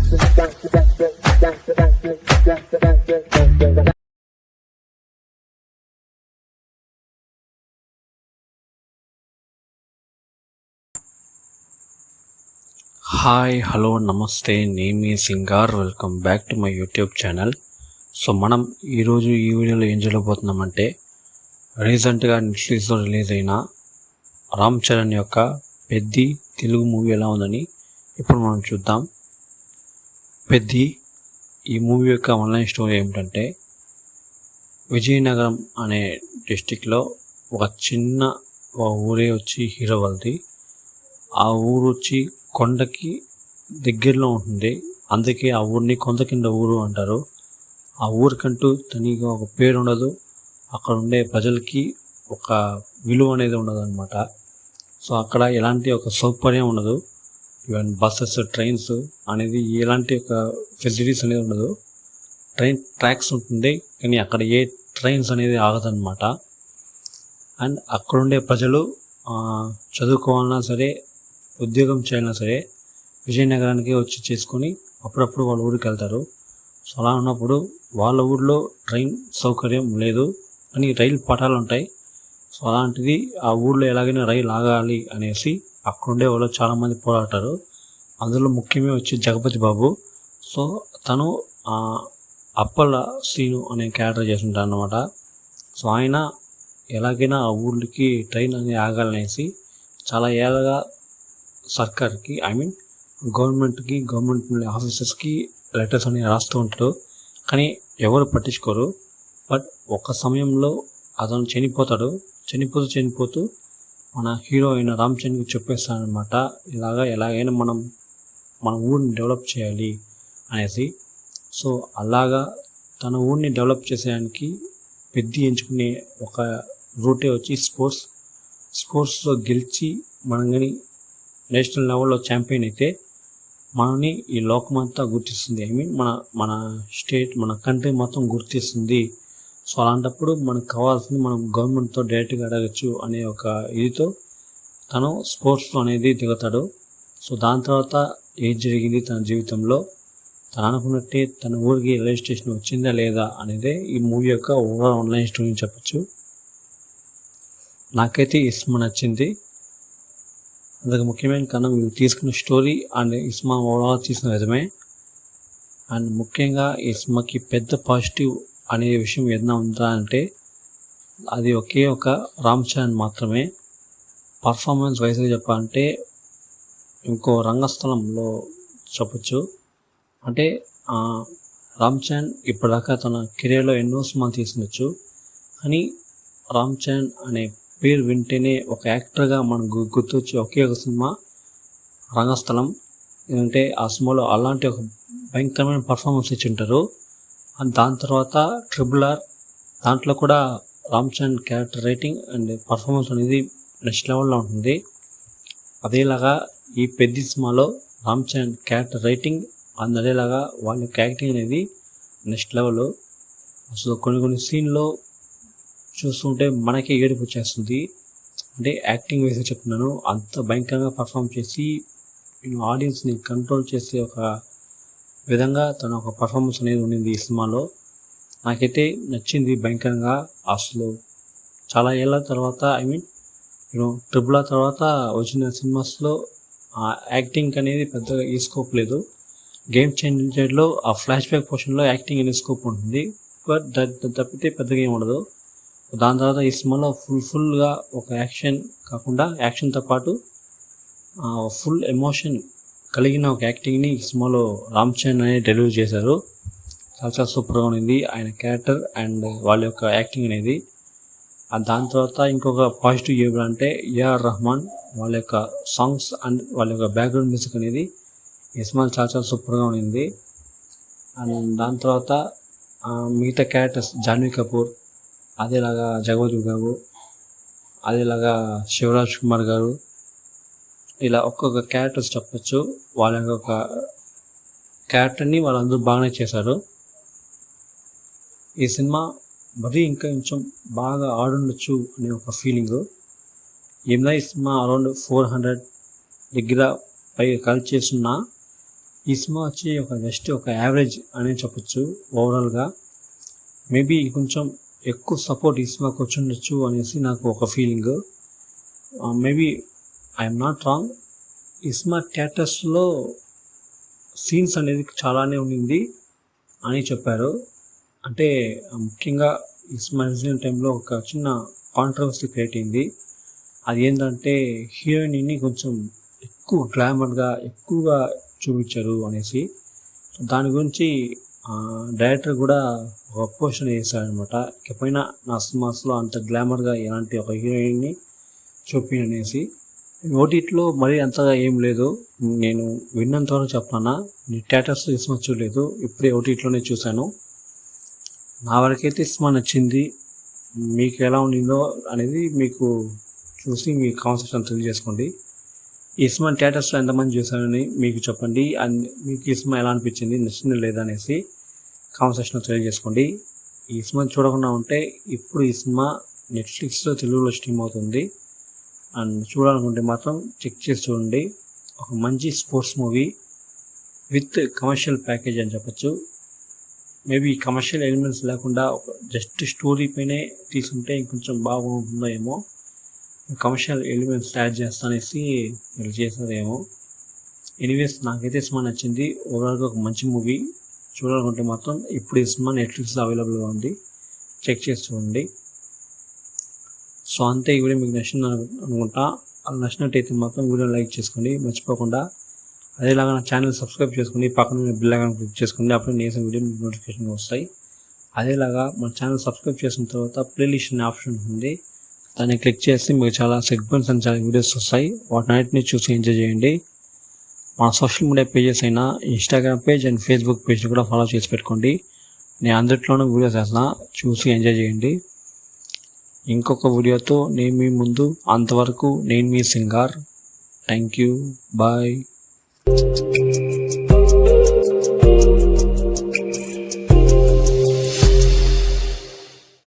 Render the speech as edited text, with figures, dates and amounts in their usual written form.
Hi hello నమస్తే, నేను మీ Singar. Welcome back to my YouTube channel. So మనం ఈరోజు ఈ వీడియోలో ఏం చేయబోతున్నామంటే, రీసెంట్గా నెట్ఫ్లిక్స్లో రిలీజ్ అయిన రామ్ చరణ్ యొక్క పెద్ది తెలుగు మూవీ ఎలా ఉందని ఇప్పుడు మనం చూద్దాం. పెద్ది ఈ మూవీ యొక్క ఆన్లైన్ స్టోరీ ఏమిటంటే, విజయనగరం అనే డిస్టిక్లో ఒక చిన్న ఊరే వచ్చి హీరో వాళ్ళది. ఆ ఊరు వచ్చి కొండకి దగ్గరలో ఉంటుంది, అందుకే ఆ ఊరిని కొండ కింద ఊరు అంటారు. ఆ ఊరికంటూ తనిగా ఒక పేరు ఉండదు, అక్కడ ఉండే ప్రజలకి ఒక విలువ అనేది ఉండదు అనమాట. సో అక్కడ ఎలాంటి ఒక సౌకర్యం ఉండదు, ఈవెన్ బస్సెస్ ట్రైన్స్ అనేది ఎలాంటి ఒక ఫెసిలిటీస్ అనేది ఉండదు. ట్రైన్ ట్రాక్స్ ఉంటుంది కానీ అక్కడ ఏ ట్రైన్స్ అనేది ఆగదన్నమాట. అండ్ అక్కడుండే ప్రజలు చదువుకోవాలన్నా సరే, ఉద్యోగం చేయాలన్నా సరే విజయనగరానికి వచ్చి చేసుకొని అప్పుడప్పుడు వాళ్ళ ఊరికి వెళ్తారు. సో అలా ఉన్నప్పుడు వాళ్ళ ఊళ్ళో ట్రైన్ సౌకర్యం లేదు, కానీ రైలు పట్టాలు ఉంటాయి. సో అలాంటిది ఆ ఊళ్ళో ఎలాగైనా రైలు ఆగాలి అనేసి అక్కడుండే వాళ్ళు చాలామంది పోరాటారు. అందులో ముఖ్యమే వచ్చి జగపతి బాబు. సో తను అప్పల శ్రీను అనే క్యారెక్టర్ చేస్తుంటారు అన్నమాట. సో ఆయన ఎలాగైనా ఆ ఊళ్ళకి ట్రైన్ అనేది ఆగాలనేసి చాలా ఏళ్ళగా సర్కార్కి, గవర్నమెంట్ ఆఫీసర్స్కి లెటర్స్ అనేవి రాస్తూ ఉంటాడు, కానీ ఎవరు పట్టించుకోరు. బట్ ఒక సమయంలో అతను చనిపోతూ మన హీరో అయిన రామ్ చరణ్కి చెప్పేస్తాడనమాట, ఎలాగైనా మన ఊరిని డెవలప్ చేయాలి అనేసి. సో అలాగా తన ఊరిని డెవలప్ చేసేదానికి పెద్ది ఎంచుకునే ఒక రూటే వచ్చి స్పోర్ట్స్లో గెలిచి మనం కానీ నేషనల్ లెవెల్లో ఛాంపియన్ అయితే మనని ఈ లోకమంతా గుర్తిస్తుంది. మన స్టేట్, మన కంట్రీ మొత్తం గుర్తిస్తుంది. సో అలాంటప్పుడు మనకు కావాల్సింది మనం గవర్నమెంట్తో డైరెక్ట్గా అడగచ్చు అనే ఒక ఇదితో తను స్పోర్ట్స్లో అనేది దిగుతాడు. సో దాని తర్వాత ఏం జరిగింది తన జీవితంలో, తను అనుకున్నట్టే తన ఊరికి రైల్వే స్టేషన్ వచ్చిందా లేదా అనేదే ఈ మూవీ యొక్క ఓవరాల్ ఆన్లైన్ స్టోరీ చెప్పచ్చు. నాకైతే ఈ సినిమా నచ్చింది. అందుకు ముఖ్యమైన కారణం వీళ్ళు తీసుకున్న స్టోరీ అండ్ ఈ సినిమా ఓవరాల్ తీసిన విధమే. అండ్ ముఖ్యంగా ఈ సినిమాకి పెద్ద పాజిటివ్ అనే విషయం ఏదైనా ఉందా అంటే అది ఒకే ఒక రామ్ చరణ్ మాత్రమే. పర్ఫార్మెన్స్ వైజ్గా చెప్పాలంటే ఇంకో రంగస్థలంలో చెప్పచ్చు. అంటే రామ్ చరణ్ ఇప్పటిదాకా తన కెరీర్లో ఎన్నో సినిమాలు తీసినచ్చు, కానీ రామ్ చరణ్ అనే పేరు వింటేనే ఒక యాక్టర్గా మనకు గుర్తొచ్చి ఒకే ఒక సినిమా రంగస్థలం. ఎందుకంటే ఆ సినిమాలో అలాంటి ఒక భయంకరమైన పర్ఫార్మెన్స్ ఇచ్చి ఉంటారు. దాని తర్వాత RRR, దాంట్లో కూడా Ram Charan character writing and performance అనేది నెక్స్ట్ లెవెల్లో ఉంటుంది. అదేలాగా ఈ పెద్ద సినిమాలో Ram Charan character writing and అదేలాగా వాళ్ళ యొక్క యాక్టింగ్ అనేది నెక్స్ట్ లెవెల్. అసలు కొన్ని సీన్లో చూస్తుంటే మనకే ఏడుపు వచ్చేస్తుంది. అంటే యాక్టింగ్ వేసి చెప్తున్నాను, అంత భయంకరంగా పర్ఫామ్ చేసి ఆడియన్స్ని కంట్రోల్ చేసే ఒక విధంగా తన ఒక పర్ఫార్మెన్స్ అనేది ఉండింది ఈ సినిమాలో. నాకైతే నచ్చింది భయంకరంగా. అసలు చాలా ఏళ్ళ తర్వాత RRR తర్వాత వచ్చిన సినిమాస్లో యాక్టింగ్ అనేది పెద్దగా ఈ స్కోప్ లేదు. గేమ్ చేంజర్లో ఆ ఫ్లాష్ బ్యాక్ పోర్షన్లో యాక్టింగ్ అనే స్కోప్ ఉంటుంది, బట్ తప్పితే పెద్దగా ఏమి ఉండదు. దాని తర్వాత ఈ సినిమాలో ఫుల్గా ఒక యాక్షన్తో పాటు ఫుల్ ఎమోషన్ కలిగిన ఒక యాక్టింగ్ని ఈ సినిమాలో రామ్ చరణ్ అనేది డెలివరీ చేశారు. చాలా సూపర్గా ఉంది ఆయన క్యారెక్టర్ అండ్ వాళ్ళ యొక్క యాక్టింగ్ అనేది. దాని తర్వాత ఇంకొక పాజిటివ్ ఏమిటంటే AR రెహమాన్ వాళ్ళ యొక్క సాంగ్స్ అండ్ వాళ్ళ యొక్క బ్యాక్గ్రౌండ్ మ్యూజిక్ అనేది ఈ సినిమాలో చాలా సూపర్గా ఉంది. అండ్ దాని తర్వాత మిగతా క్యారెక్టర్స్ జాన్వీ కపూర్, అదేలాగా జగపతి బాబు, అదేలాగా శివరాజ్ కుమార్ గారు, ఇలా ఒక్కొక్క క్యారెక్టర్స్ చెప్పచ్చు. వాళ్ళ యొక్క క్యారెక్టర్ని వాళ్ళందరూ బాగానే చేశారు. ఈ సినిమా మరీ ఇంకా కొంచెం బాగా ఆడుండొచ్చు అనే ఒక ఫీలింగు. ఈ సినిమా అరౌండ్ 400 దగ్గర పై కలెక్ట్ చేస్తున్నా ఈ సినిమా వచ్చి జస్ట్ ఒక యావరేజ్ అని చెప్పొచ్చు ఓవరాల్గా. మేబీ కొంచెం ఎక్కువ సపోర్ట్ ఈ సినిమాకి వచ్చి ఉండొచ్చు అనేసి నాకు ఒక feeling. Maybe I'm not wrong. ఈ సినిమా థియేటర్స్లో సీన్స్ అనేది చాలానే ఉండింది అని చెప్పారు. అంటే ముఖ్యంగా ఈ సినిమా రిలీజ్ టైంలో ఒక చిన్న కాంట్రవర్సీ క్రియేట్ అయింది. అది ఏంటంటే హీరోయిన్ని కొంచెం ఎక్కువ గ్లామర్గా ఎక్కువగా చూపించారు అనేసి. దాని గురించి డైరెక్టర్ కూడా ఒక పోస్టర్ చేశారనమాట. ఇకపోయినా నా సినిమాస్లో అంత గ్లామర్గా ఎలాంటి ఒక హీరోయిన్ని చూపిననేసి. ఓటీటీలో మరీ అంతగా ఏం లేదు, నేను విన్నంతవరకు చెప్తానా. నేను థియేటర్స్ సినిమా చూడలేదు, ఇప్పుడే ఓటీటీలోనే చూశాను. నా వరకైతే సినిమా నచ్చింది. మీకు ఎలా ఉండిందో అనేది మీకు చూసి మీ కాన్సెప్షన్ తెలియజేసుకోండి. ఈ సినిమా థియేటర్స్లో ఎంతమంది చూశారని మీకు చెప్పండి. అండ్ మీకు ఈ సినిమా ఎలా అనిపించింది, నచ్చింది లేదా అనేసి కామెంట్ సెక్షన్లో తెలియజేసుకోండి. ఈ సినిమా చూడకుండా ఉంటే ఇప్పుడు ఈ సినిమా నెట్ఫ్లిక్స్లో తెలుగులో స్ట్రీమ్ అవుతుంది. అండ్ చూడాలనుకుంటే మాత్రం చెక్ చేసి చూడండి. ఒక మంచి sports movie with commercial package అని చెప్పచ్చు. మేబీ కమర్షియల్ ఎలిమెంట్స్ లేకుండా జస్ట్ స్టోరీ పైనే తీసుకుంటే ఇంకొంచెం బాగుంటుందో ఏమో. కమర్షియల్ ఎలిమెంట్స్ యాడ్ చేస్తానేసి వీళ్ళు చేశారేమో. ఎనీవేస్ నాకైతే సినిమా నచ్చింది. ఓవరాల్గా ఒక మంచి మూవీ. చూడాలనుకుంటే మాత్రం ఇప్పుడు ఈ సినిమా నెట్ఫ్లిక్స్లో అవైలబుల్గా ఉంది, చెక్ చేసి చూడండి. సో అంతే, ఈ వీడియో మీకు నచ్చింది అనుకుంటా. అలా నచ్చినట్టయితే మాత్రం వీడియో లైక్ చేసుకోండి మర్చిపోకుండా. అదేలాగా నా ఛానల్ సబ్స్క్రైబ్ చేసుకోండి, పక్కన బెల్ ఐకాన్ క్లిక్ చేసుకోండి. అప్పుడు నేను వీడియో మీకు నోటిఫికేషన్ వస్తాయి. అదేలాగా మన ఛానల్ సబ్స్క్రైబ్ చేసిన తర్వాత ప్లేలిస్ట్ అనే ఆప్షన్ ఉంటుంది, దాన్ని క్లిక్ చేసి మీకు చాలా సెగ్మెంట్స్ అండ్ చాలా వీడియోస్ వస్తాయి. వాటిని చూసి ఎంజాయ్ చేయండి. మన సోషల్ మీడియా పేజెస్ అయినా ఇన్స్టాగ్రామ్ పేజ్ అండ్ ఫేస్బుక్ పేజ్ని కూడా ఫాలో చేసి పెట్టుకోండి. నేను అందరిలోనూ వీడియోస్ వేస్తున్నా, చూసి ఎంజాయ్ చేయండి. ఇంకొక వీడియోతో నేను మీ ముందు, అంతవరకు నేను మీ సింగార్. Thank you, bye.